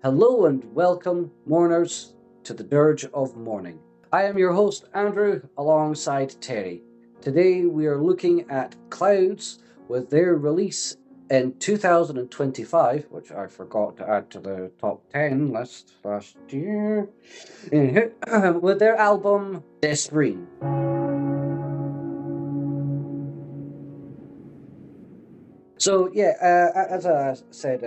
Hello and welcome, mourners, to the Dirge of Mourning. I am your host, Andrew, alongside Terry. Today we are looking at Clouds with their release in 2025, which I forgot to add to the top 10 list last year, with their album Desprins. So yeah, as I said,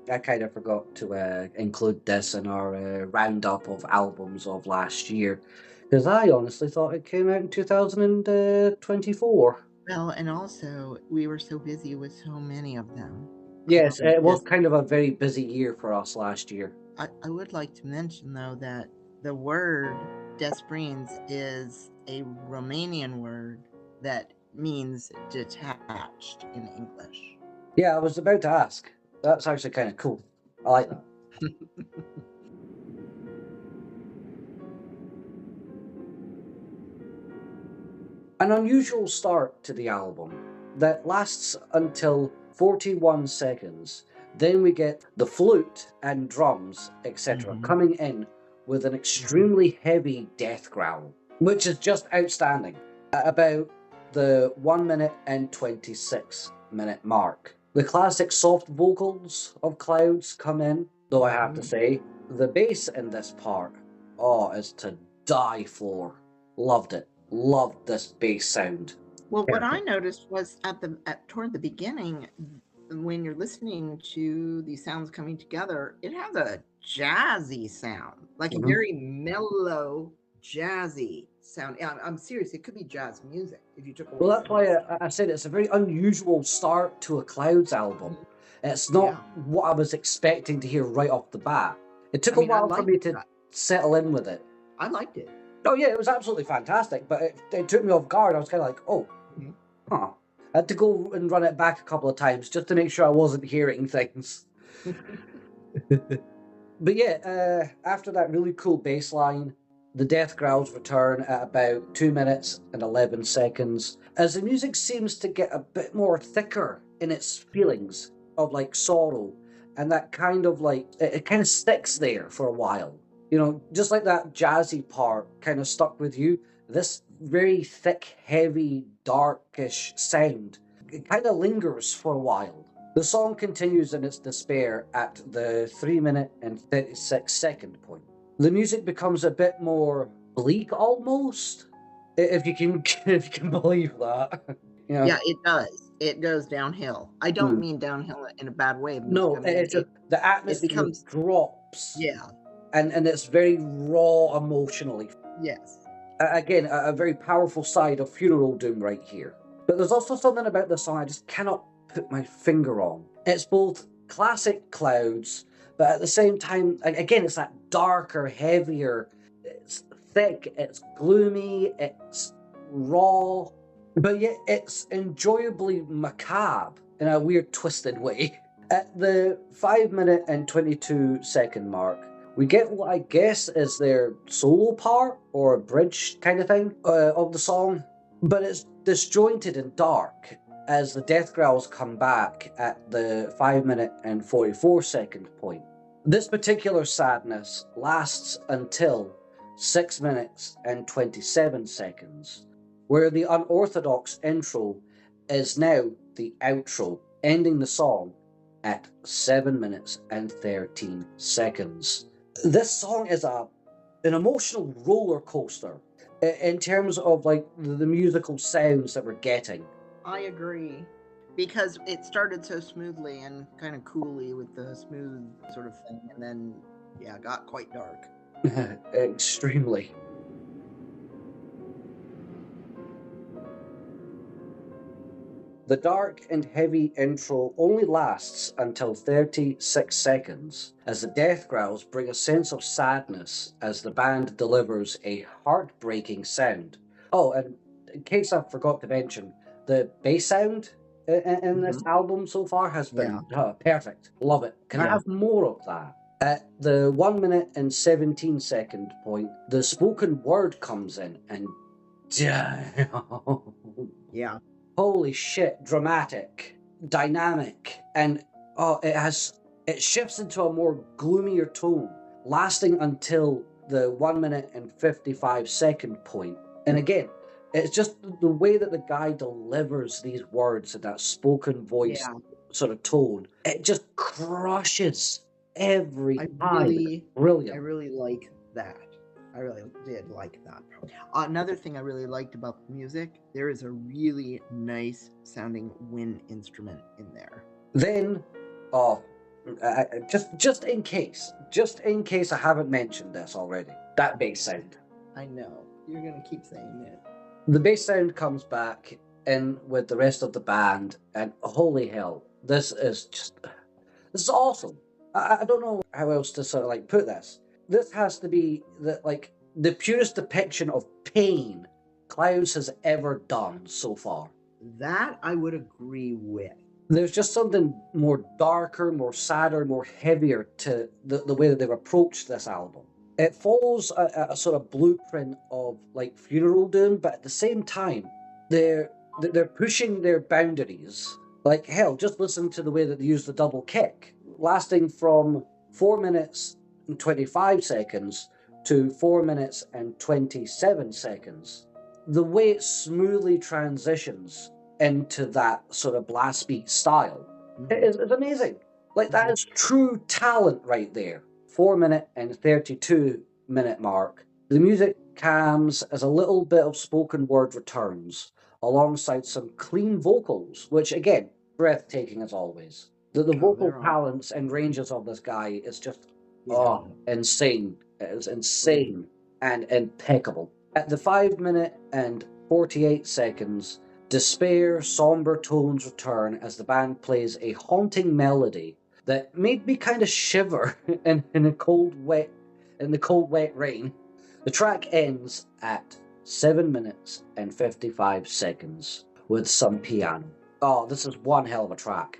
I kind of forgot to include this in our roundup of albums of last year, because I honestly thought it came out in 2024. Well, and also we were so busy with so many of them. Yes, it was This kind of a very busy year for us last year. I would like to mention though that the word Desprins is a Romanian word that means detached in English. Yeah, I was about to ask. That's actually kind of cool. I like that. An unusual start to the album that lasts until 41 seconds. Then we get the flute and drums, etc., Mhm, coming in with an mhm. extremely heavy death growl, which is just outstanding. At about the 1 minute and 26-minute mark, the classic soft vocals of Clouds come in, though I have to Mhm. say, the bass in this part, oh, is to die for. Loved it. Loved this bass sound. Well, what I Perfect. noticed was toward the beginning, when you're listening to these sounds coming together, it has a jazzy sound, like a Mhm. very mellow, jazzy sound. Yeah, I'm serious. It could be jazz music if you took Well, away that's some of why the stuff. I said it's a very unusual start to a Clouds album. Mhm. It's not Yeah, what I was expecting to hear right off the bat. It took I a mean, I while for liked me to that. settle in with it. I liked it. Oh, yeah, it was absolutely fantastic, but it took me off guard. I was kind of like, oh, Mhm. huh. I had to go and run it back a couple of times just to make sure I wasn't hearing things. But yeah, after that really cool bass line, the death growls return at about 2 minutes and 11 seconds, as the music seems to get a bit more thicker in its feelings of like sorrow, and that kind of like, it kind of sticks there for a while. You know, just like that jazzy part kind of stuck with you, this very thick, heavy, darkish sound, it kind of lingers for a while. The song continues in its despair at the 3 minute and 36-second point. The music becomes a bit more bleak almost, if you can if you can believe that. you know. Yeah, it does. It goes downhill. I don't Hmm. mean downhill in a bad way, No, Music. I mean it's just the it atmosphere becomes drops, yeah, and it's very raw emotionally. yes. Again, a very powerful side of Funeral Doom right here. But there's also something about this song I just cannot put my finger on. It's both classic Clouds, but at the same time, again, it's that darker, heavier, it's thick, it's gloomy, it's raw, but yet it's enjoyably macabre in a weird, twisted way. At the 5 minute and 22-second mark, we get what I guess is their solo part or a bridge kind of thing of the song, but it's disjointed and dark as the death growls come back at the 5 minute and 44-second point. This particular sadness lasts until 6 minutes and 27 seconds, where the unorthodox intro is now the outro, ending the song at 7 minutes and 13 seconds. This song is an emotional roller coaster in terms of like the musical sounds that we're getting. I agree. Because it started so smoothly and kind of coolly with the smooth sort of thing, and then, yeah, got quite dark. Extremely. The dark and heavy intro only lasts until 36 seconds, as the death growls bring a sense of sadness as the band delivers a heartbreaking sound. Oh, and in case I forgot to mention, the bass sound in this Mhm. album so far has Yeah, been perfect. Love it. Can I yeah. have more of that? At the 1 minute and 17-second point, the spoken word comes in and Yeah. holy shit, dramatic, dynamic, and oh, it has. It shifts into a more gloomier tone, lasting until the 1 minute and 55 second point. And again, it's just the way that the guy delivers these words in that spoken voice Yeah. sort of tone. It just crushes every I time. Brilliant. really like that. I really did like that. Another thing I really liked about the music, there is a really nice sounding wind instrument in there. Then, just in case I haven't mentioned this already, that bass sound. I know you're gonna keep saying it. The bass sound comes back in with the rest of the band, and holy hell, this is awesome. I don't know how else to sort of like put this. This has to be the purest depiction of pain Clouds has ever done so far. That I would agree with. There's just something more darker, more sadder, more heavier to the way that they've approached this album. It follows a sort of blueprint of like Funeral Doom, but at the same time, they're pushing their boundaries. Like hell, just listen to the way that they use the double kick, lasting from 4 minutes and 25 seconds to 4 minutes and 27 seconds. The way it smoothly transitions into that sort of blast beat style is amazing. Like that is true talent right there. 4 minute and 32 minute mark. The music calms as a little bit of spoken word returns, alongside some clean vocals, which again, breathtaking as always. The vocal talents and ranges of this guy is just insane. It is insane and impeccable. At the 5 minute and 48 seconds, despair, somber tones return as the band plays a haunting melody that made me kind of shiver in the cold, wet rain. The track ends at 7 minutes and 55 seconds with some piano. Oh, this is one hell of a track.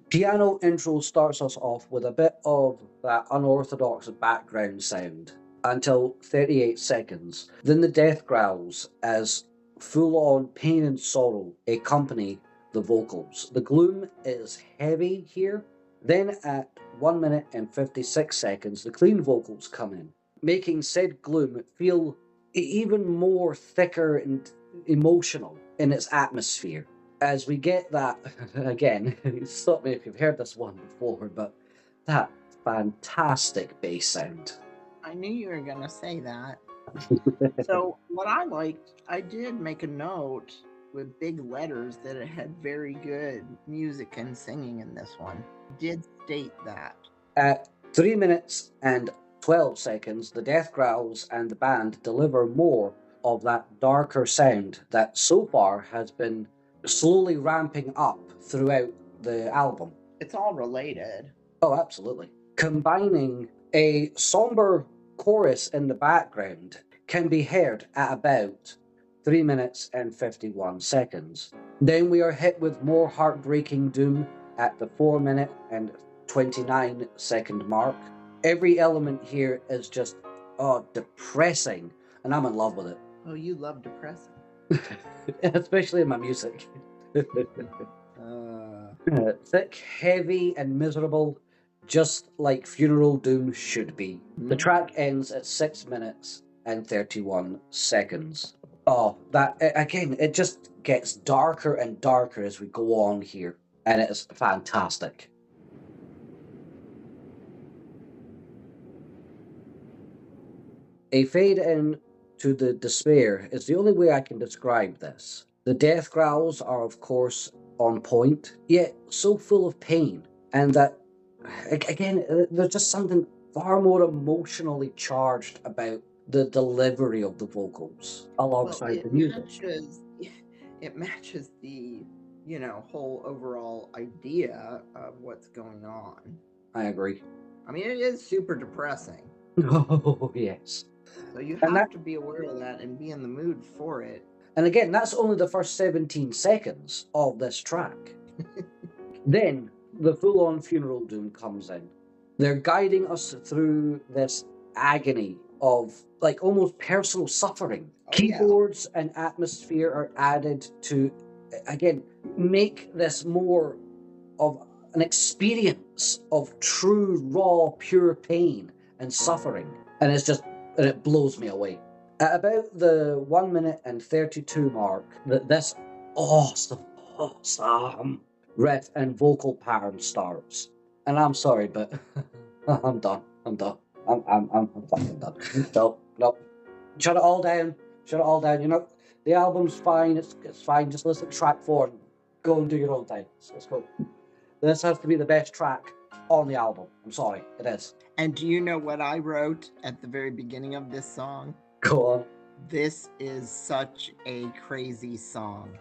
Piano intro starts us off with a bit of that unorthodox background sound until 38 seconds. Then the death growls as full-on pain and sorrow accompany the vocals. The gloom is heavy here. Then at 1 minute and 56 seconds, the clean vocals come in, making said gloom feel even more thicker and emotional in its atmosphere. As we get that, again, stop me if you've heard this one before, but that fantastic bass sound. I knew you were going to say that. So what I liked, I did make a note with big letters that it had very good music and singing in this one. I did state that. At 3 minutes and 12 seconds, the death growls and the band deliver more of that darker sound that so far has been slowly ramping up throughout the album. It's all related. Oh, absolutely. Combining a somber chorus in the background can be heard at about 3 minutes and 51 seconds. Then we are hit with more heartbreaking doom at the 4 minute and 29 second mark. Every element here is just, depressing, and I'm in love with it. Oh, you love depressing. Especially in my music. Thick, heavy, and miserable, just like Funeral Doom should be. The track ends at 6 minutes and 31 seconds. Oh, that, again, it just gets darker and darker as we go on here, and it is fantastic. A fade in to the despair is the only way I can describe this. The death growls are, of course, on point, yet so full of pain, and that, again, there's just something far more emotionally charged about the delivery of the vocals alongside the music. It matches the, whole overall idea of what's going on. I agree. I mean, it is super depressing. Oh, yes. So you have to be aware of that and be in the mood for it. And again, that's only the first 17 seconds of this track. Then the full-on Funeral Doom comes in. They're guiding us through this agony of like almost personal suffering. Oh, yeah. Keyboards and atmosphere are added to, again, make this more of an experience of true, raw, pure pain and suffering. And it blows me away. At about the 1 minute and 32 mark, this awesome riff and vocal pattern starts. And I'm sorry, but I'm done. I'm fucking done. No. Shut it all down. Shut it all down. You know, the album's fine. It's fine. Just listen to track 4 and go and do your own thing. Let's go. This has to be the best track on the album. I'm sorry, it is. And do you know what I wrote at the very beginning of this song? Go on. This is such a crazy song.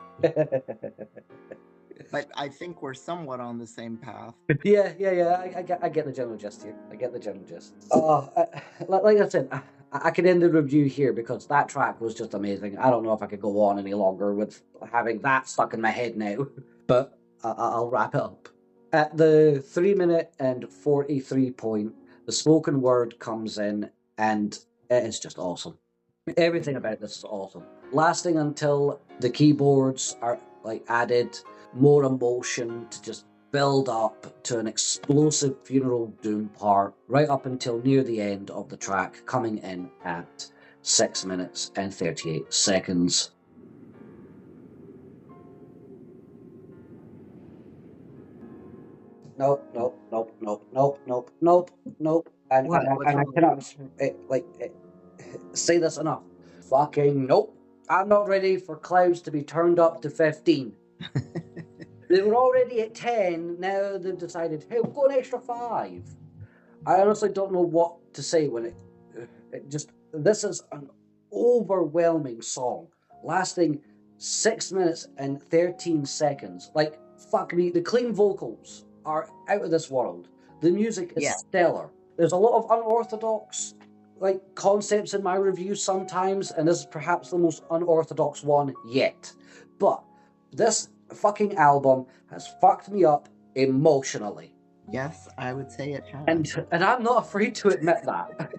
But I think we're somewhat on the same path. Yeah. I get the general gist here. I get the general gist. Like I said, I could end the review here because that track was just amazing. I don't know if I could go on any longer with having that stuck in my head now, but I'll wrap it up. At the 3 minute and 43 point, the spoken word comes in, and it is just awesome. Everything about this is awesome. Lasting until the keyboards are like added more emotion to just build up to an explosive funeral doom part, right up until near the end of the track, coming in at 6 minutes and 38 seconds. Nope. And I cannot say this enough. Fucking nope. I'm not ready for clouds to be turned up to 15. They were already at 10. Now they've decided, hey, we'll go an extra 5. I honestly don't know what to say when it just. This is an overwhelming song, lasting 6 minutes and 13 seconds. Like, fuck me, the clean vocals are out of this world. The music is stellar. There's a lot of unorthodox like concepts in my reviews sometimes, and this is perhaps the most unorthodox one yet. But this fucking album has fucked me up emotionally. Yes, I would say it has. And I'm not afraid to admit that.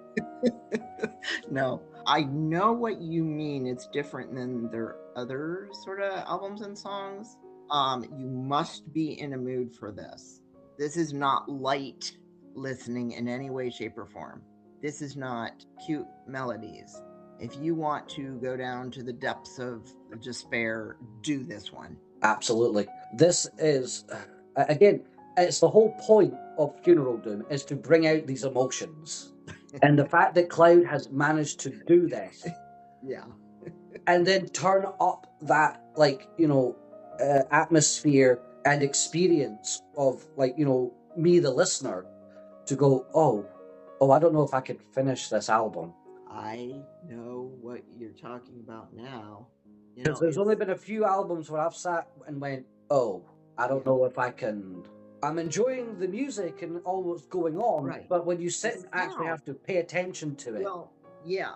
No, I know what you mean. It's different than their other sort of albums and songs. You must be in a mood for this. This is not light listening in any way, shape, or form. This is not cute melodies. If you want to go down to the depths of despair, do this one. Absolutely. This is, again, it's the whole point of Funeral Doom, is to bring out these emotions. And the fact that Cloud has managed to do this. Yeah. And then turn up that, like, atmosphere and experience of, like, me, the listener, to go, oh, I don't know if I could finish this album. I know what you're talking about now. Because there's only been a few albums where I've sat and went, oh, I don't know if I can. I'm enjoying the music and all what's going on, right. But when you sit and actually have to pay attention to it. Well, yeah.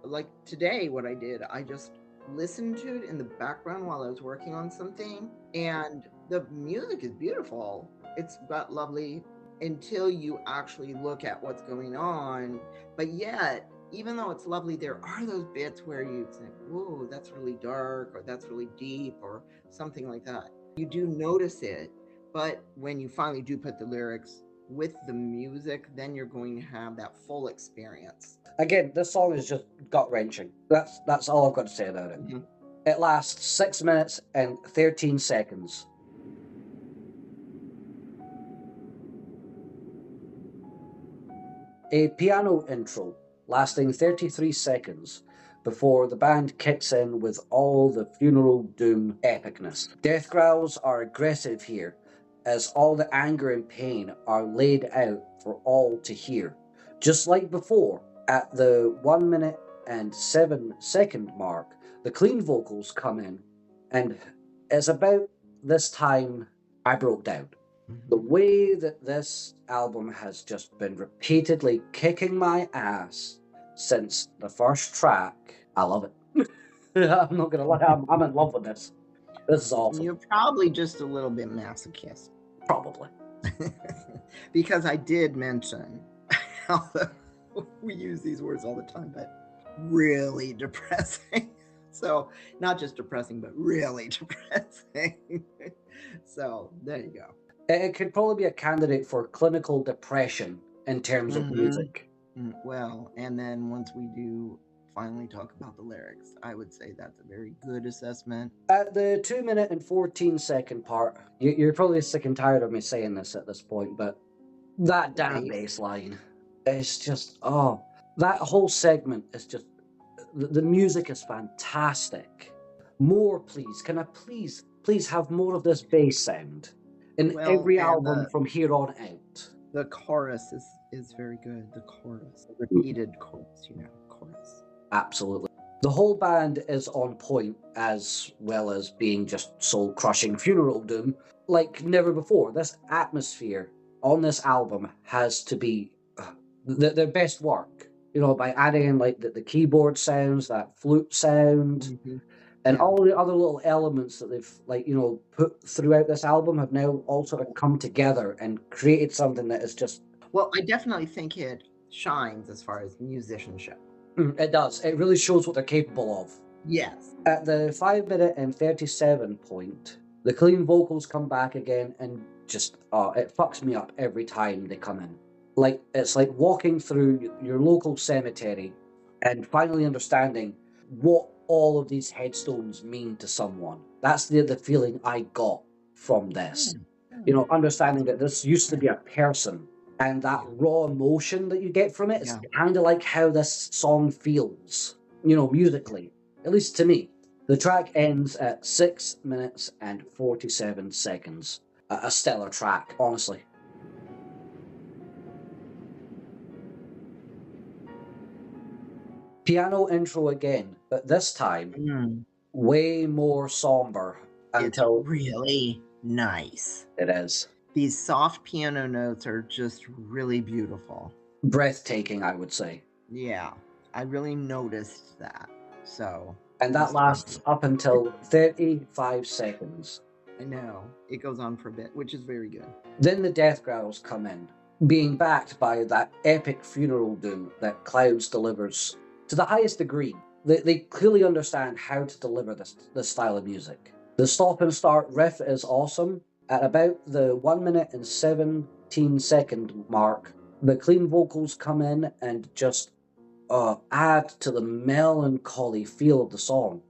Like today, what I did, I just listened to it in the background while I was working on something, and the music is beautiful. It's got lovely until you actually look at what's going on. But yet, even though it's lovely, there are those bits where you think, whoa, that's really dark, or that's really deep, or something like that. You do notice it, but when you finally do put the lyrics with the music, then you're going to have that full experience. Again, this song is just gut-wrenching. That's all I've got to say about it. Mm-hmm. It lasts 6 minutes and 13 seconds. A piano intro lasting 33 seconds before the band kicks in with all the Funeral Doom epicness. Death growls are aggressive here, as all the anger and pain are laid out for all to hear. Just like before, at the 1 minute and 7 second mark, the clean vocals come in, and it's about this time I broke down. The way that this album has just been repeatedly kicking my ass since the first track, I love it. I'm not gonna lie, I'm in love with this. This is awesome. You're probably just a little bit masochist. Probably. Because I did mention how We use these words all the time, but really depressing. So not just depressing, but really depressing. So there you go. It could probably be a candidate for clinical depression in terms of music. Well, and then once we do finally talk about the lyrics, I would say that's a very good assessment. At the 2 minute and 14 second part, you're probably sick and tired of me saying this at this point, but that damn bass line is just, oh, that whole segment is just, the music is fantastic. More, please. Can I please have more of this bass sound in every album from here on out? The chorus is very good. The chorus, the repeated chorus, chorus. Absolutely. The whole band is on point, as well as being just soul-crushing funeral doom like never before. This atmosphere on this album has to be their best work. By adding in like the keyboard sounds, that flute sound, and all the other little elements that they've put throughout this album have now all sort of come together and created something that is just. Well, I definitely think it shines as far as musicianship. It does. It really shows what they're capable of. Yes. At the 5 minute and 37 point, the clean vocals come back again, and just it fucks me up every time they come in. It's like walking through your local cemetery and finally understanding what all of these headstones mean to someone. That's the feeling I got from this. Understanding that this used to be a person, and that raw emotion that you get from it is kind of like how this song feels, musically, at least to me. The track ends at 6 minutes and 47 seconds. A stellar track, honestly. Piano intro again, but this time way more somber. It's really nice. It is. These soft piano notes are just really beautiful. Breathtaking, I would say. Yeah, I really noticed that. And that lasts up until 35 seconds. I know. It goes on for a bit, which is very good. Then the death growls come in, being backed by that epic funeral doom that Clouds delivers to the highest degree. They clearly understand how to deliver this style of music. The stop and start riff is awesome. At about the 1 minute and 17 second mark, the clean vocals come in and just add to the melancholy feel of the song.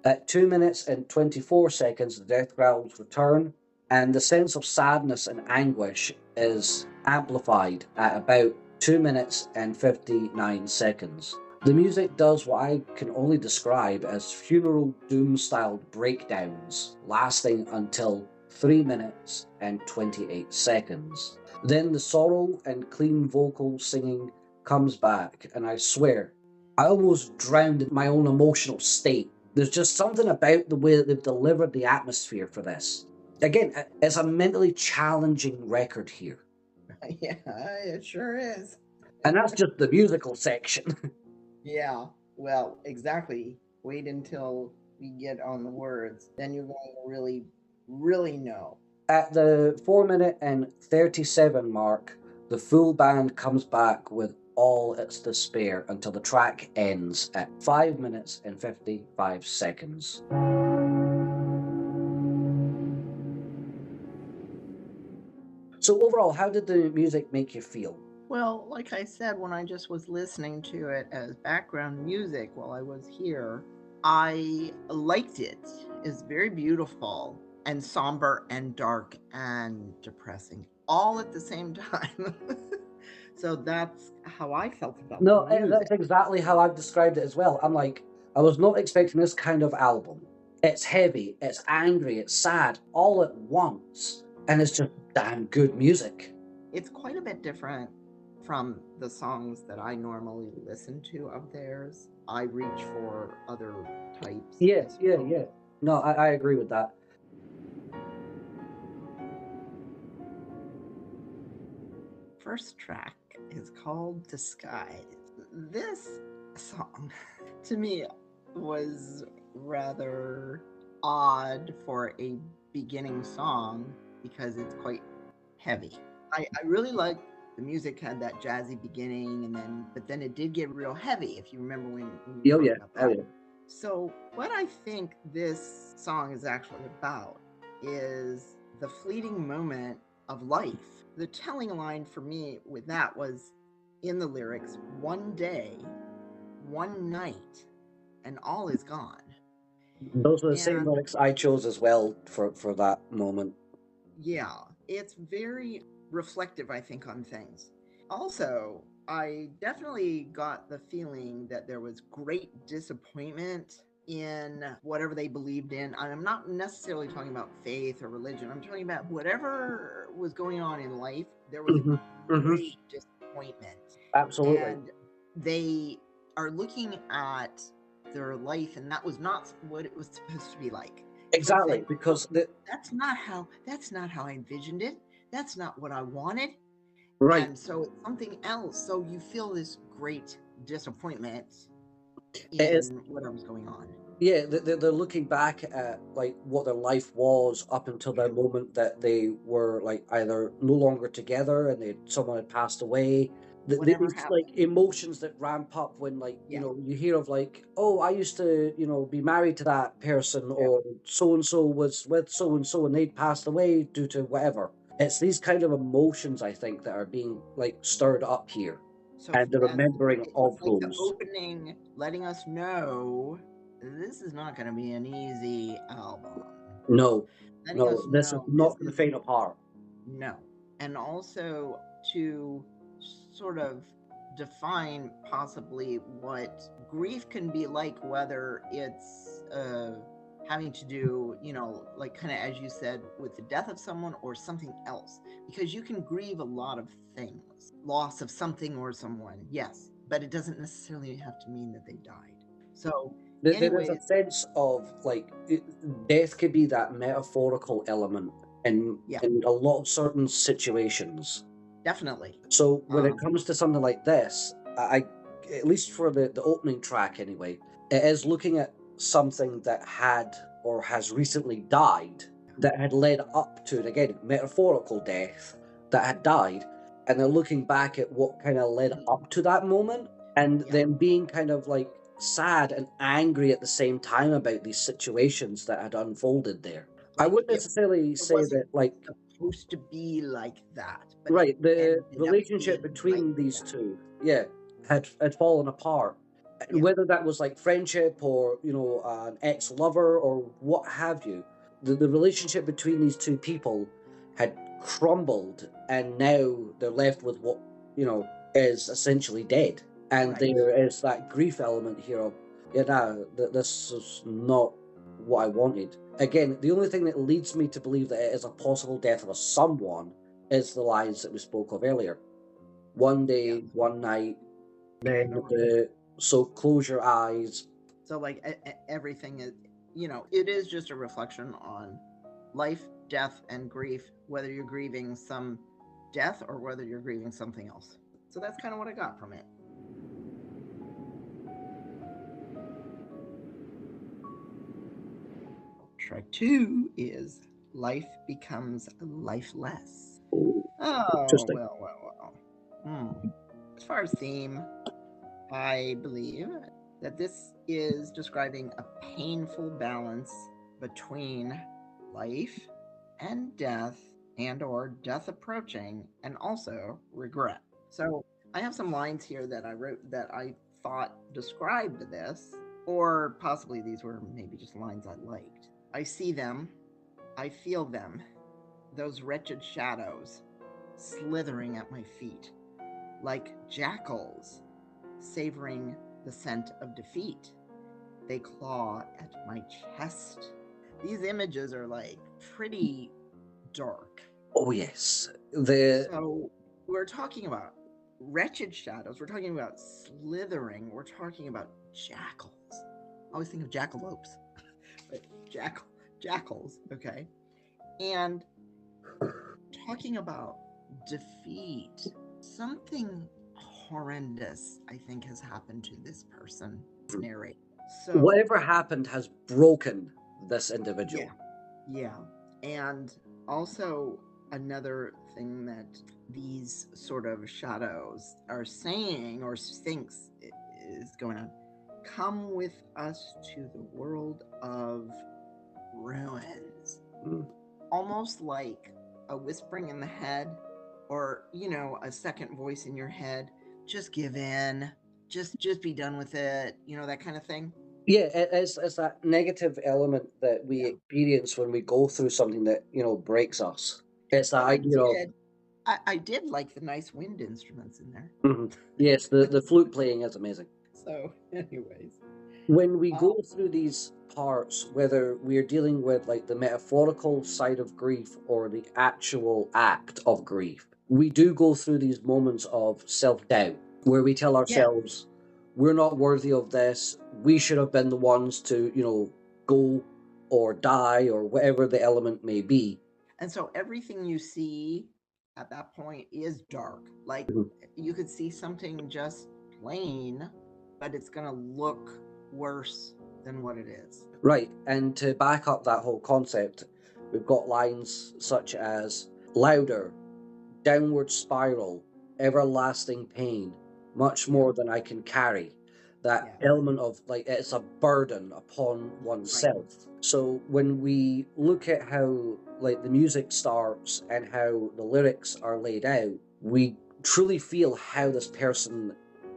At 2 minutes and 24 seconds, the death growls return, and the sense of sadness and anguish is amplified at about 2 minutes and 59 seconds. The music does what I can only describe as funeral doom-styled breakdowns, lasting until 3 minutes and 28 seconds. Then the sorrow and clean vocal singing comes back, and I swear, I almost drowned in my own emotional state. There's just something about the way that they've delivered the atmosphere for this. Again, it's a mentally challenging record here. Yeah, it sure is. And that's just the musical section. Yeah, well, exactly. Wait until we get on the words. Then you're going to really, really know. At the 4 minute and 37 mark, the full band comes back with all its despair until the track ends at 5 minutes and 55 seconds. So overall, how did the music make you feel? Well, like I said, when I just was listening to it as background music while I was here, I liked it. It's very beautiful and somber and dark and depressing all at the same time. So that's how I felt about it. No, that's exactly how I've described it as well. I'm like, I was not expecting this kind of album. It's heavy, it's angry, it's sad, all at once. And it's just damn good music. It's quite a bit different from the songs that I normally listen to of theirs. I reach for other types. Yeah. No, I agree with that. First track is called Disguise. This song, to me, was rather odd for a beginning song because it's quite heavy. I really like the music had that jazzy beginning, but then it did get real heavy, if you remember when we Oh talked yeah, about oh that. yeah. So what I think this song is actually about is the fleeting moment of life. The telling line for me with that was in the lyrics, one day, one night, and all is gone. Those were the same And lyrics I chose as well for that moment. yeah, it's very reflective, I think, on things. Also, I definitely got the feeling that there was great disappointment in whatever they believed in. And I'm not necessarily talking about faith or religion. I'm talking about whatever was going on in life. There was Hmm. a Hmm. great disappointment. Absolutely. And they are looking at their life, and that was not what it was supposed to be like. It's like Exactly, saying, "Oh, because the that's not how I envisioned it. That's not what I wanted." right. And so it's something else. So you feel this great disappointment It is. in whatever's going on. Yeah, they're looking back at like what their life was up until the moment that they were like either no longer together and someone had passed away. Whatever These happened. like emotions that ramp up when like Yeah. you hear of like, oh, I used to be married to that person, Yeah. or so and so was with so and they'd passed away due to whatever. It's these kind of emotions I think that are being like stirred up here, So and the as remembering it's of like the those. opening letting us know this is not going to be an easy album. No, Letting no, us this is know this not for the is faint of heart. no. And also to sort of define possibly what grief can be like, whether it's having to do, like kind of as you said, with the death of someone or something else. Because you can grieve a lot of things, loss of something or someone, yes, but it doesn't necessarily have to mean that they died. So, There is a anyways, sense of like death could be that metaphorical element yeah, in a lot of certain situations. definitely. So when it Um, comes to something like this, at least for the opening track anyway, it is looking at something that had or has recently died that had led up to it again, metaphorical death that had died, and they're looking back at what kind of led up to that moment, and yeah, then being kind of like sad and angry at the same time about these situations that had unfolded there. I like wouldn't necessarily it say wasn't that like supposed to be like that, but it right, the ended up relationship being like between these that. two, yeah, had fallen apart. And Yeah, whether that was like friendship or an ex lover or what have you, the relationship between these two people had crumbled, and now they're left with what is essentially dead. And right. there is that grief element here of yeah, no, this is not what I wanted. Again, the only thing that leads me to believe that it is a possible death of a someone is the lines that we spoke of earlier. One Yeah, day, one night, then no, so close your eyes. so like everything is, it is just a reflection on life, death, and grief. Whether you're grieving some death or whether you're grieving something else. So that's kind of what I got from it. Track 2 is Life Becomes Lifeless. Oh, Oh, interesting. well. As far as theme, I believe that this is describing a painful balance between life and death or death approaching, and also regret. So I have some lines here that I wrote that I thought described this, or possibly these were maybe just lines I liked. I see them, I feel them, those wretched shadows slithering at my feet, like jackals savoring the scent of defeat. They claw at my chest. These images are like pretty dark. Oh yes, the So we're talking about wretched shadows. We're talking about slithering. We're talking about jackals. I always think of jackalopes, but jackals. Okay, and talking about defeat. Something horrendous, I think, has happened to this person. This narrator. So whatever happened has broken this yeah, individual. yeah, and also another thing that these sort of shadows are saying or thinks is going on. Come with us to the world of ruins. Almost like a whispering in the head, or a second voice in your head. Just give in. Just be done with it. That kind of thing. Yeah, it's that negative element that we experience when we go through something that breaks us. It's that idea of I did like the nice wind instruments in there. yes, the flute playing is amazing. So, anyways, when we go through these parts, whether we're dealing with like the metaphorical side of grief or the actual act of grief, we do go through these moments of self-doubt where we tell ourselves we're not worthy of this, we should have been the ones to go or die or whatever the element may be. And so everything you see at that point is dark. Like you could see something just plain, but it's going to look worse than what it is. Right, and to back up that whole concept, we've got lines such as louder, downward spiral, everlasting pain, much more than I can carry. That element of like it's a burden upon oneself. Right. So when we look at how like the music starts and how the lyrics are laid out, we truly feel how this person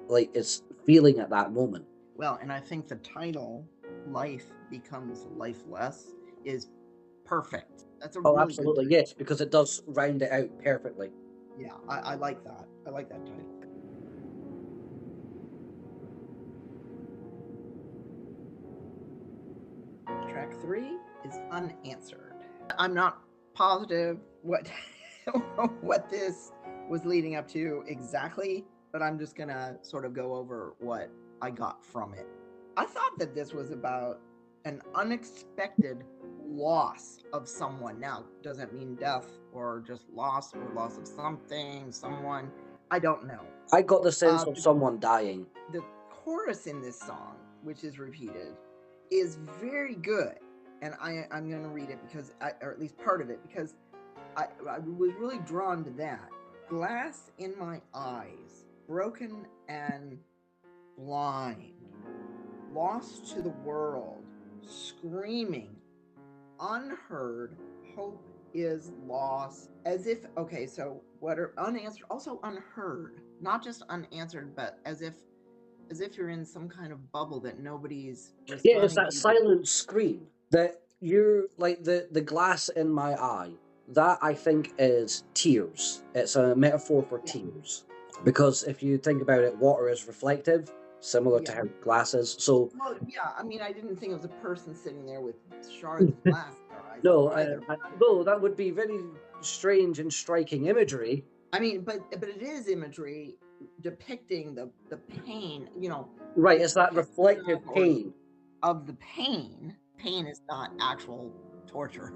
like is feeling at that moment. Well, and I think the title "Life Becomes Lifeless" is perfect. That's a really absolutely good yes, because it does round it out perfectly. Yeah, I like that. I like that title. Track 3 is Unanswered. I'm not positive what what this was leading up to exactly, but I'm just gonna sort of go over what I got from it. I thought that this was about an unexpected loss of someone. Now, does that mean death or just loss or loss of something, someone? I don't know. I got the sense of someone dying. The chorus in this song, which is repeated, is very good. And I'm going to read it because, or at least part of it, because I was really drawn to that. Glass in my eyes, broken and blind, lost to the world, screaming, unheard, hope is lost. As if, okay, so what are unanswered, also unheard, not just unanswered, but as if you're in some kind of bubble that nobody's responding. Yeah, it's that silent scream that you're like the glass in my eye. That I think is tears. It's a metaphor for tears. Because if you think about it, water is reflective, similar to how glass is. So well, yeah, I mean, I didn't think it was a person sitting there with shards of glass in their eyes. No, that would be very strange and striking imagery. I mean, but it is imagery depicting the pain, Right, it's that reflective pain. Of the pain. Pain is not actual torture.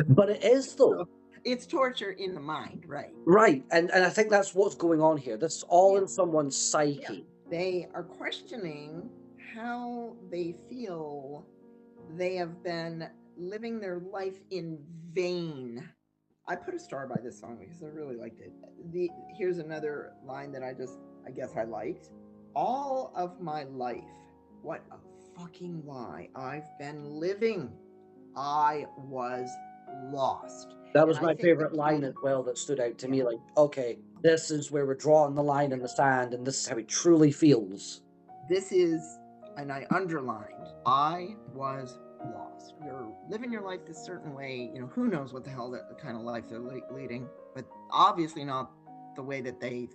But it is, though. It's torture in the mind, right? Right, and I think that's what's going on here. This is all in someone's psyche. Yeah. They are questioning how they feel they have been living their life in vain. I put a star by this song because I really liked it. Here's another line that I guess I liked. All of my life, what a fucking lie I've been living. I was lost. That was my favorite line as well that stood out to me. Like, okay, this is where we're drawing the line in the sand, and this is how it truly feels. This is, and I underlined, I was lost. You're living your life this certain way. Who knows what the hell that kind of life they're leading, but obviously not the way that they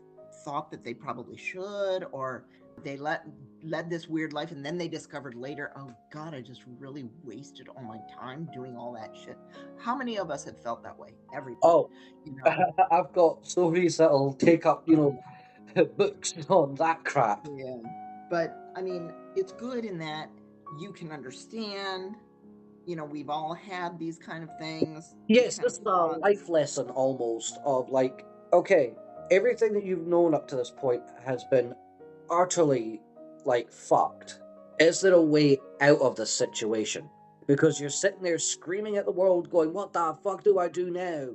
thought that they probably should, or they led this weird life, and then they discovered later, oh God, I just really wasted all my time doing all that shit. How many of us have felt that way? Everybody. Oh, I've got stories that'll take up, books on that crap. Yeah, but I mean, it's good in that you can understand. We've all had these kind of things. Yes, this is a life lesson almost of like, okay, everything that you've known up to this point has been utterly like fucked. Is there a way out of this situation? Because you're sitting there screaming at the world going, what the fuck do I do now?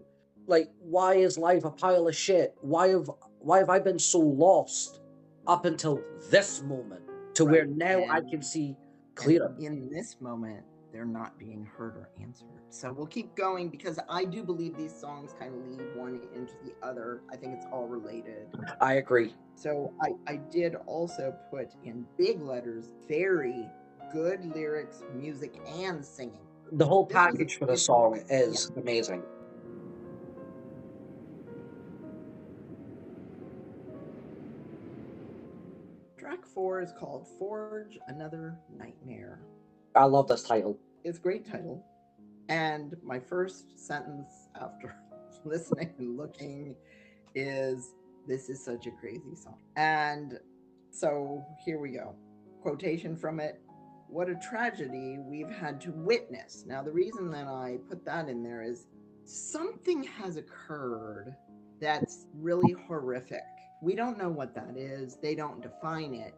like, why is life a pile of shit? Why have I been so lost up until this moment to where Right, now I and can see and clearer? in this moment, they're not being heard or answered. So we'll keep going because I do believe these songs kind of lead one into the other. I think it's all related. I agree. So I did also put in big letters very good lyrics, music, and singing. The whole This was a package for the it, song yeah. is amazing. Track 4 is called Forge Another Nightmare. I love this title. It's a great title. And my first sentence after listening and looking is, this is such a crazy song. And so here we go. Quotation from it. What a tragedy we've had to witness. Now, the reason that I put that in there is something has occurred that's really horrific. We don't know what that is. They don't define it.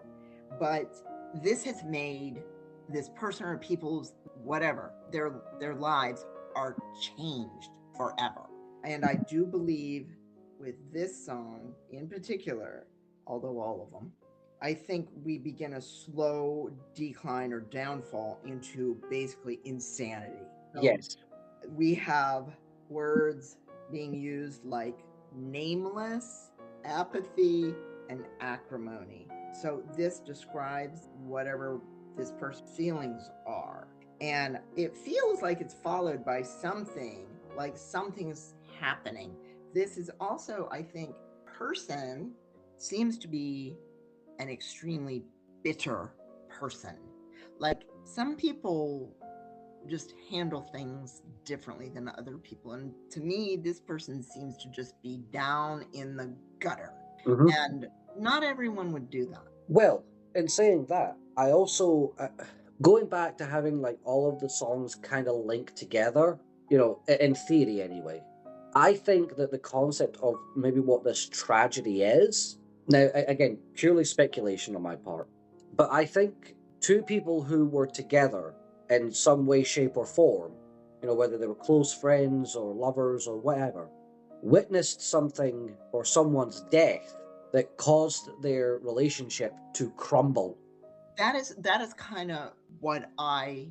But this has made this person or people's whatever, their lives are changed forever. And I do believe with this song in particular, although all of them, I think we begin a slow decline or downfall into basically insanity. So Yes. we have words being used like nameless, apathy, and acrimony. So this describes whatever this person's feelings are. And it feels like it's followed by something, like something's happening. This is also, I think, person seems to be an extremely bitter person. Like some people just handle things differently than other people. And to me, this person seems to just be down in the gutter. Mm-hmm. And not everyone would do that. Well, in saying that, I also, going back to having like all of the songs kind of linked together, you know, in theory anyway, I think that the concept of maybe what this tragedy is, now, again, purely speculation on my part, but I think two people who were together in some way, shape, or form, you know, whether they were close friends or lovers or whatever, witnessed something or someone's death that caused their relationship to crumble. That is kind of what I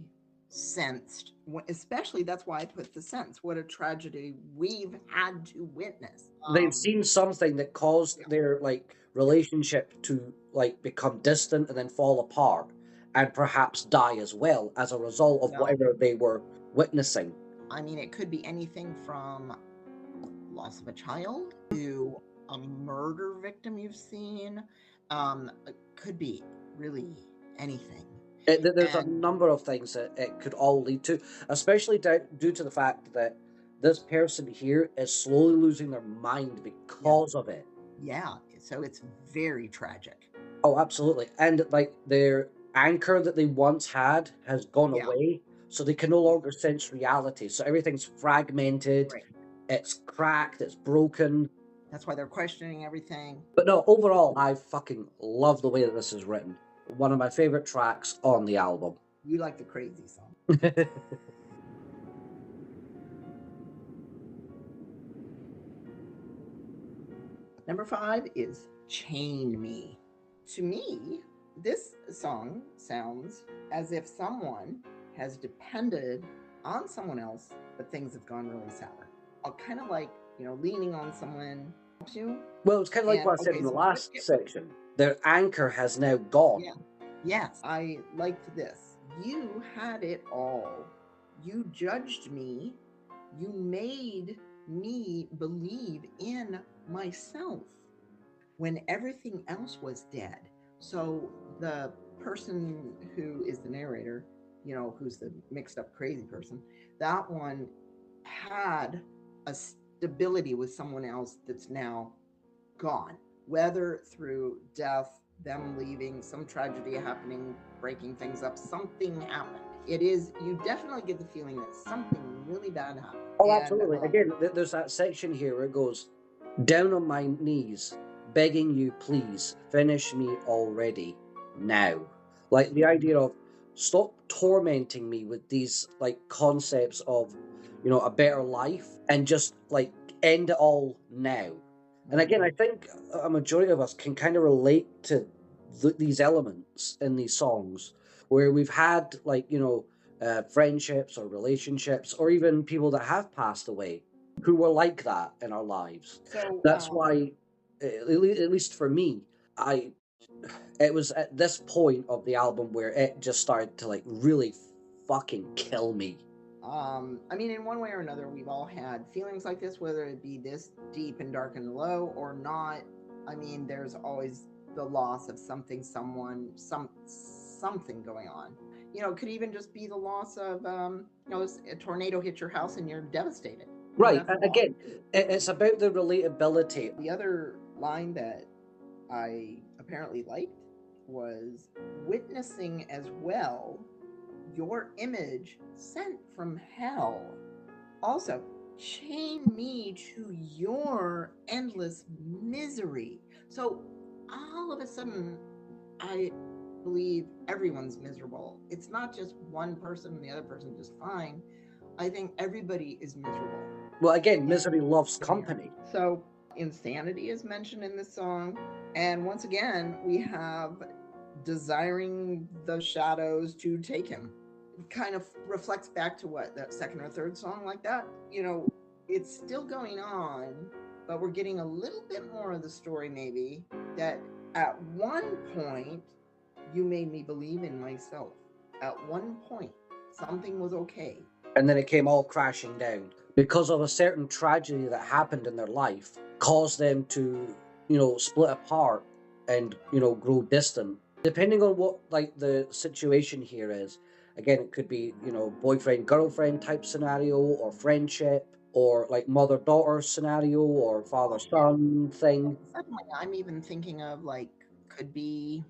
sensed, especially that's why I put the sense. What a tragedy we've had to witness. They've seen something that caused their like relationship to like become distant and then fall apart and perhaps die as well as a result of Well, whatever they were witnessing. I mean, it could be anything from loss of a child to a murder victim you've seen. It could be really anything. There's a number of things that it could all lead to, especially due to the fact that this person here is slowly losing their mind because of it. Yeah, so it's very tragic. Oh, absolutely. And like their anchor that they once had has gone away, so they can no longer sense reality. So everything's fragmented, Right. it's cracked, it's broken. That's why they're questioning everything. But no, overall, I fucking love the way that this is written. One of my favorite tracks on the album. You like the crazy song. Number 5 is Chain Me. To me, this song sounds as if someone has depended on someone else, but things have gone really sour. Kind of like, you know, leaning on someone to. Well, it's kind of like what I said in the last section. Their anchor has now gone. Yeah. Yes, I liked this. You had it all. You judged me. You made me believe in myself when everything else was dead. So the person who is the narrator, you know, who's the mixed up crazy person, that one had a stability with someone else that's now gone, whether through death, them leaving, some tragedy happening, breaking things up, something happened. It is, you definitely get the feeling that something really bad happened. Oh, absolutely. Again, there's that section here where it goes, down on my knees, begging you, please, finish me already, now. Like the idea of, stop tormenting me with these like concepts of, you know, a better life, and just like end it all now. And again, I think a majority of us can kind of relate to these elements in these songs, where we've had, like, friendships or relationships, or even people that have passed away who were like that in our lives. So That's why, at least for me, it was at this point of the album where it just started to, like, really fucking kill me. I mean, in one way or another, we've all had feelings like this, whether it be this deep and dark and low or not. I mean, there's always the loss of something, someone, something going on. You know, it could even just be the loss of, a tornado hits your house and you're devastated. Right. And again, it's about the relatability. The other line that I apparently liked was witnessing as well your image sent from hell. Also, chain me to your endless misery. So all of a sudden, I believe everyone's miserable. It's not just one person and the other person just fine. I think everybody is miserable. Well, again, misery loves company. So insanity is mentioned in this song. And once again, we have desiring the shadows to take him. It kind of reflects back to what, that second or third song like that? You know, it's still going on, but we're getting a little bit more of the story maybe, that at one point, you made me believe in myself. At one point, something was okay. And then it came all crashing down because of a certain tragedy that happened in their life, caused them to, split apart and, grow distant. Depending on what, like, the situation here is, again, it could be, boyfriend, girlfriend type scenario, or friendship, or like mother-daughter scenario, or father-son thing. Suddenly, I'm even thinking of, like, could be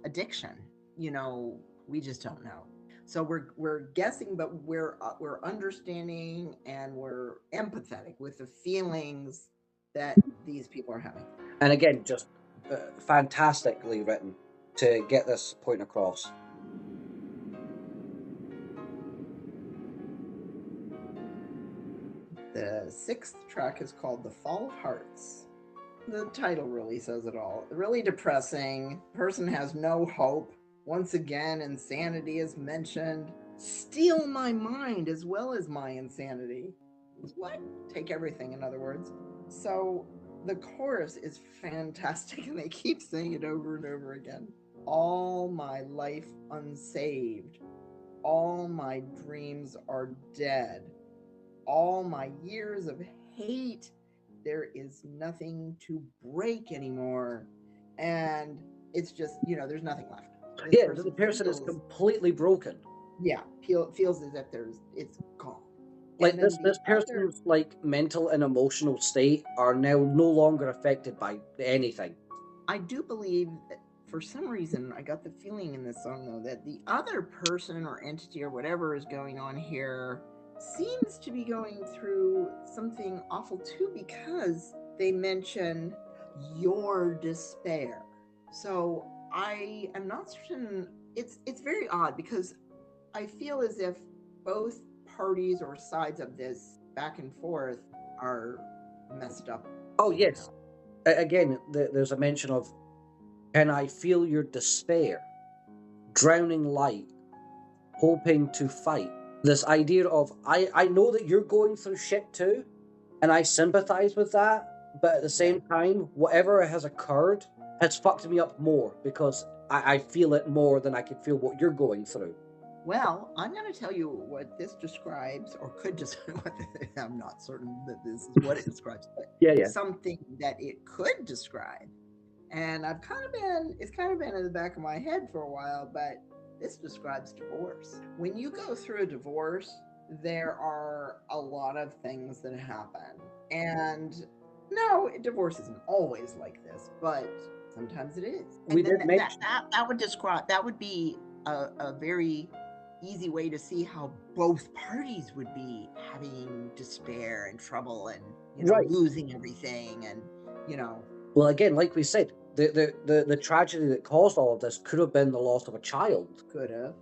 addiction. We just don't know. So we're guessing, but we're understanding and we're empathetic with the feelings that these people are having. And again, just fantastically written to get this point across. The sixth track is called The Fall of Hearts. The title really says it all. Really depressing. Person has no hope. Once again, insanity is mentioned. Steal my mind as well as my insanity. What? Take everything, in other words. So the chorus is fantastic, and they keep saying it over and over again. All my life unsaved. All my dreams are dead. All my years of hate. There is nothing to break anymore. And it's just, there's nothing left. The person is completely broken. Yeah, feels as if it's gone. Like this person's like mental and emotional state are now no longer affected by anything. I do believe that for some reason I got the feeling in this song though that the other person or entity or whatever is going on here seems to be going through something awful too, because they mention your despair. So I am not certain. It's very odd, because I feel as if both parties or sides of this back and forth are messed up. Oh, yes. Again, there's a mention of, can I feel your despair? Drowning light, hoping to fight. This idea of, I know that you're going through shit too, and I sympathize with that, but at the same time, whatever has occurred has fucked me up more, because I feel it more than I can feel what you're going through. Well, I'm going to tell you what this describes, or could just, I'm not certain that this is what it describes, but something that it could describe. And it's kind of been in the back of my head for a while, but this describes divorce. When you go through a divorce, there are a lot of things that happen. And no, divorce isn't always like this, but sometimes it is. And that would be a very easy way to see how both parties would be having despair and trouble and losing everything, and Well, again, like we said, the tragedy that caused all of this could have been the loss of a child. Could have.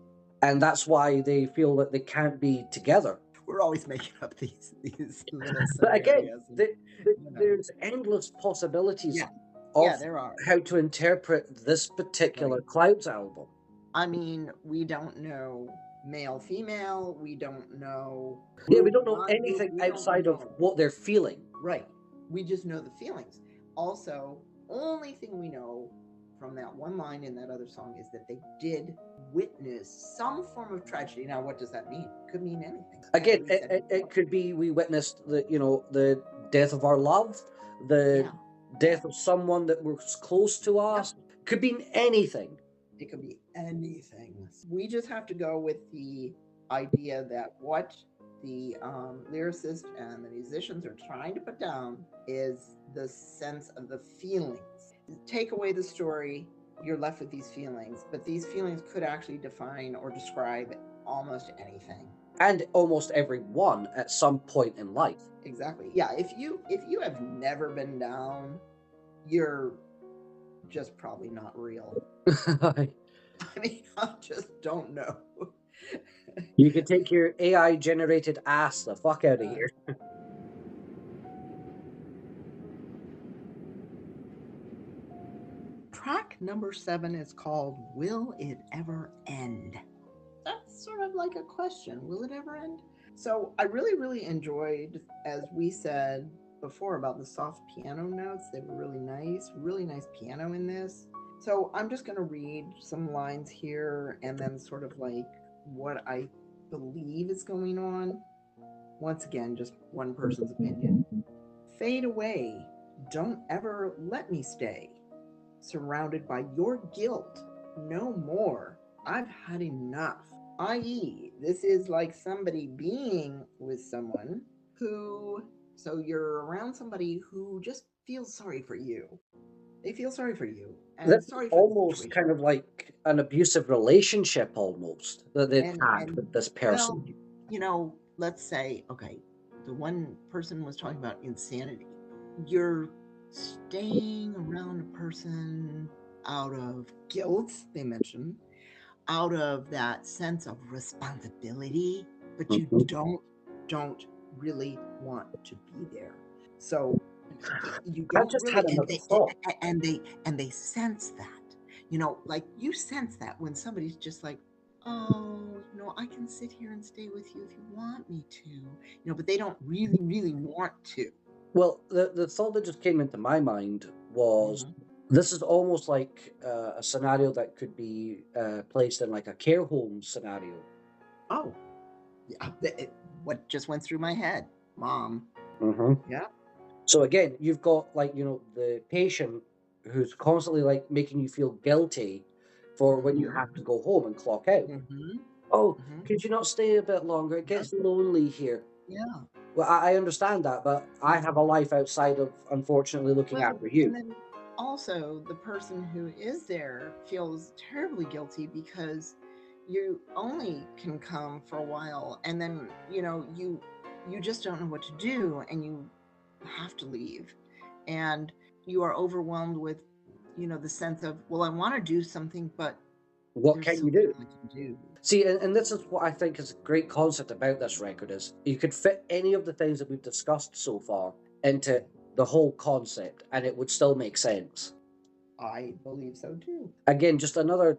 And that's why they feel that they can't be together. we're always making up these little But again, scenarios. And, there's endless possibilities yeah, of there are. how to interpret this particular Clouds album. I mean, we don't know male, female. We don't know. Yeah, we don't know anything outside of what they're feeling. Right. We just know the feelings. Also, only thing we know from that one line in that other song is that they did witness some form of tragedy. Now, what does that mean? Could mean anything. Again, it could be we witnessed the death of our love, the death of someone that was close to us. Could be anything. It could be anything. We just have to go with the idea that what the lyricist and the musicians are trying to put down is the sense of the feelings. Take away the story, you're left with these feelings, but these feelings could actually define or describe almost anything. And almost everyone at some point in life. Exactly. Yeah, if you have never been down, you're just probably not real. I mean, I just don't know. You can take your AI generated ass the fuck out of here. Track number 7 is called Will It Ever End? That's sort of like a question. Will it ever end? So I really enjoyed, as we said before, about the soft piano notes. They were really nice piano in this. So I'm just going to read some lines here and then sort of like what I believe is going on. Once again, just one person's opinion. Fade away. Don't ever let me stay. Surrounded by your guilt. No more. I've had enough. I.e., this is like somebody being with someone who, so you're around somebody who just feels sorry for you. They feel sorry for you. And That's sorry for almost kind of like an abusive relationship almost that they've had with this person. Well, you know, let's say, okay, the one person was talking about insanity. You're staying around a person out of guilt, they mentioned, out of that sense of responsibility, but you don't really want to be there. So you don't just really, had another thought. and they sense that. You know, like you sense that when somebody's just like, oh, you know, I can sit here and stay with you if you want me to. You know, but they don't really want to. Well, the thought that just came into my mind was this is almost like a scenario that could be placed in like a care home scenario. Oh, yeah. What just went through my head? Mom. Yeah. So again, you've got like, you know, the patient who's constantly like making you feel guilty for when you have to go home and clock out. Oh, could you not stay a bit longer? It gets lonely here. Yeah. Well, I understand that, but I have a life outside of, unfortunately, looking after you. And then also, the person who is there feels terribly guilty because you only can come for a while, and then, you know, you just don't know what to do, and you have to leave. And you are overwhelmed with, you know, the sense of, well, I want to do something, but what can you do? See, and this is what I think is a great concept about this record is you could fit any of the things that we've discussed so far into the whole concept and it would still make sense. I believe so too. Again, just another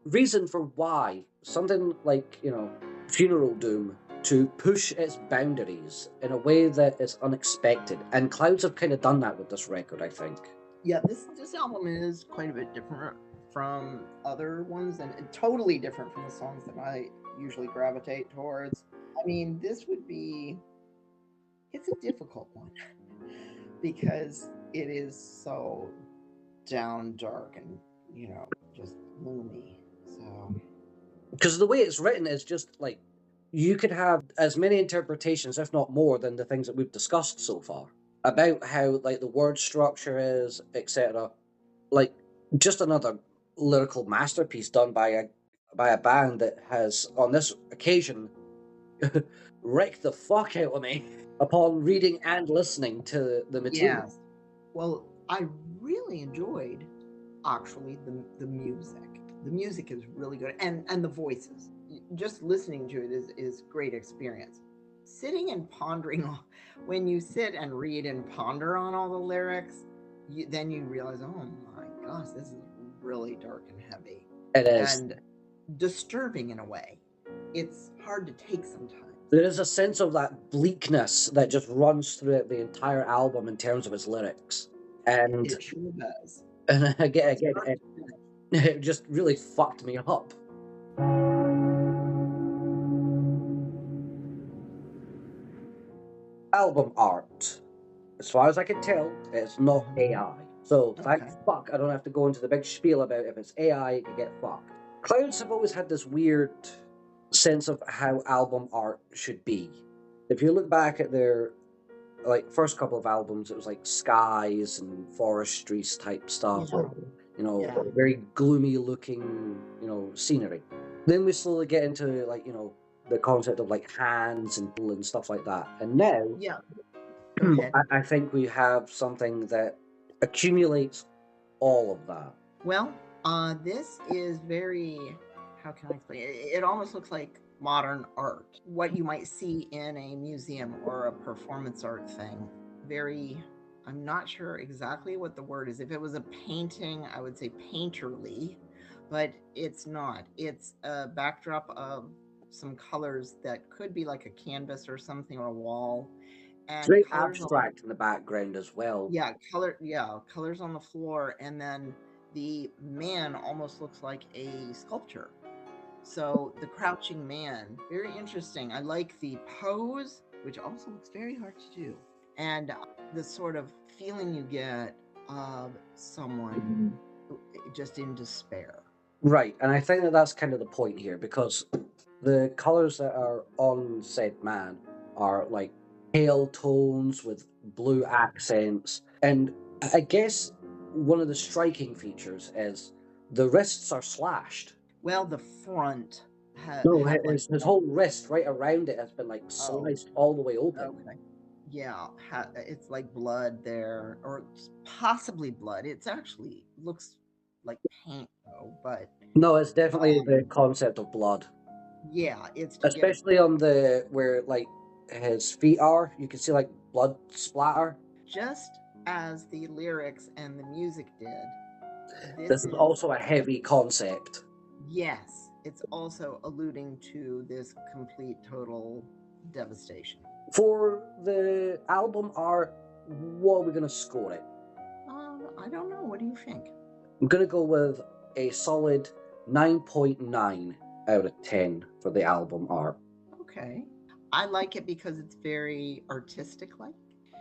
reason for why something like, you know, Funeral Doom to push its boundaries in a way that is unexpected. And Clouds have kind of done that with this record, I think. Yeah, this album is quite a bit different from other ones and totally different from the songs that I usually gravitate towards. I mean, this would be, it's a difficult one because it is so down dark and, you know, just gloomy. So, because the way it's written is just like, you could have as many interpretations, if not more, than the things that we've discussed so far about how like the word structure is, etc. Like just another lyrical masterpiece done by a band that has, on this occasion, wrecked the fuck out of me upon reading and listening to the material. Yes. Well, I really enjoyed actually the music. The music is really good, and the voices. Just listening to it is great experience. sitting and pondering, when you sit and read and ponder on all the lyrics, then you realize, oh my gosh, this is really dark and heavy It is. and disturbing in a way. It's hard to take sometimes. There is a sense of that bleakness that just runs through the entire album in terms of its lyrics. And It sure does. again, it just really fucked me up. Album art. As far as I can tell, it's not AI. So thank fuck I don't have to go into the big spiel about if it's AI, it can get fucked. Clouds have always had this weird sense of how album art should be. If you look back at their first couple of albums, it was like skies and forestries type stuff, very gloomy looking, scenery. Then we slowly get into the concept of hands and stuff like that. And now I think we have something that accumulates all of that. Well, this is very, how can I explain it? It almost looks like modern art, what you might see in a museum or a performance art thing. Very, I'm not sure exactly what the word is. If it was a painting, I would say painterly, but it's not. It's a backdrop of some colors that could be like a canvas or something, or a wall. And it's very abstract in the background as well. Colors on the floor, and then the man almost looks like a sculpture. So the crouching man, very interesting. I like the pose, which also looks very hard to do, and the sort of feeling you get of someone just in despair. Right, and I think that that's kind of the point here, because the colors that are on said man are like pale tones with blue accents, and I guess one of the striking features is the wrists are slashed. Well, the front his whole wrist right around it has been sliced all the way open. Okay. Yeah, it's like blood there, or possibly blood. It's actually looks like paint though, but no, it's definitely the concept of blood. Yeah, it's especially on the where his feet are. You can see blood splatter. Just as the lyrics and the music did. This is also a heavy concept. Yes, it's also alluding to this complete, total devastation. For the album art, what are we going to score it? I don't know. What do you think? I'm going to go with a solid 9.9 out of 10 for the album art. Okay. I like it because it's very artistic-like,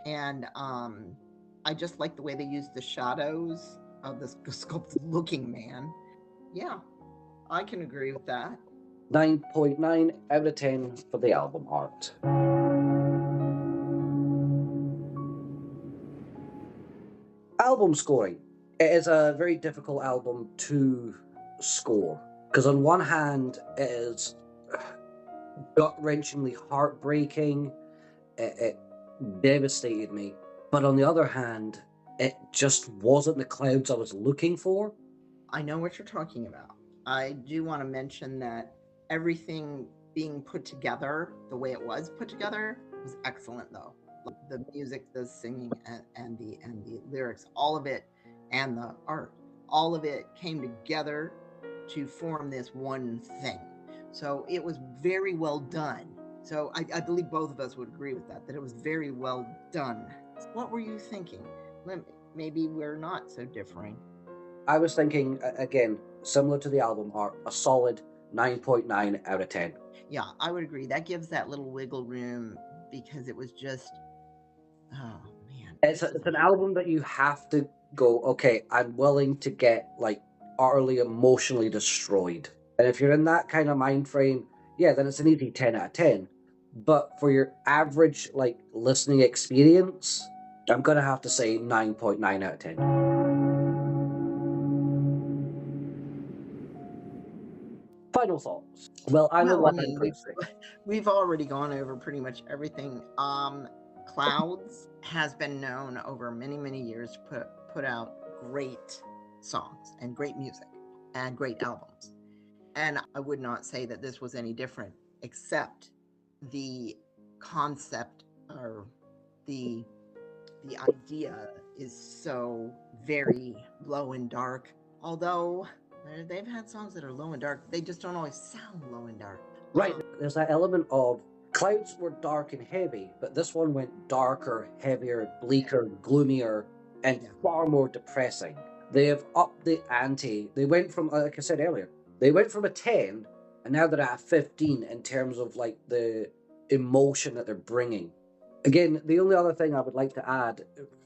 and I just like the way they use the shadows of this sculpted-looking man. Yeah, I can agree with that. 9.9 out of 10 for the album art. Album scoring. It is a very difficult album to score, because on one hand it is gut-wrenchingly heartbreaking, it devastated me, but on the other hand it just wasn't the Clouds I was looking for. I know what you're talking about. I do want to mention that everything being put together the way it was put together was excellent, though. The music, the singing, and the lyrics, all of it, and the art, all of it came together to form this one thing. So it was very well done. So I believe both of us would agree with that it was very well done. What were you thinking? Maybe we're not so differing. I was thinking, again, similar to the album art, a solid 9.9 out of 10. Yeah, I would agree. That gives that little wiggle room, because it was just, oh man. It's an album that you have to go, okay, I'm willing to get utterly emotionally destroyed. And if you're in that kind of mind frame, yeah, then it's an easy 10 out of 10. But for your average listening experience, I'm gonna have to say 9.9 out of 10. Final thoughts. Well, we've already gone over pretty much everything. Clouds has been known over many, many years to put out great songs and great music and great albums. And I would not say that this was any different, except the concept or the idea is so very low and dark. Although they've had songs that are low and dark, they just don't always sound low and dark. Right, there's that element of Clouds were dark and heavy, but this one went darker, heavier, bleaker, gloomier, and far more depressing. They have upped the ante. They went from, like I said earlier, they went from a 10, and now they're at a 15 in terms of like the emotion that they're bringing. Again, the only other thing I would like to add,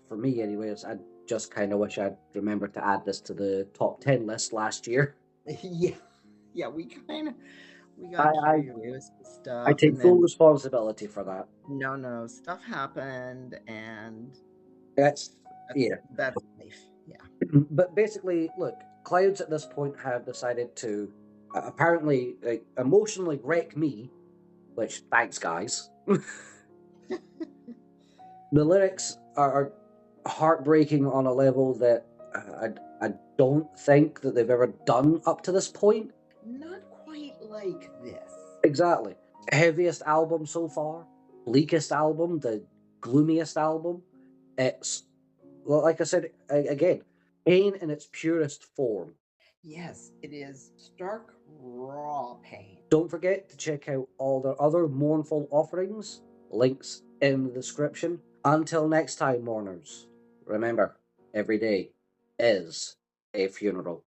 for me anyways, I just kind of wish I'd remembered to add this to the top 10 list last year. Yeah, we got carried away with stuff. I take full responsibility for that. No, stuff happened, and that's life. Yeah. But basically, look, Clouds at this point have decided to apparently emotionally wreck me, which thanks, guys. The lyrics are heartbreaking on a level that I don't think that they've ever done up to this point. Not quite like this. Exactly. Heaviest album so far, bleakest album, the gloomiest album. It's, well, like I said, again, pain in its purest form. Yes, it is stark, raw pain. Don't forget to check out all their other mournful offerings. Links in the description. Until next time, mourners, remember, every day is a funeral.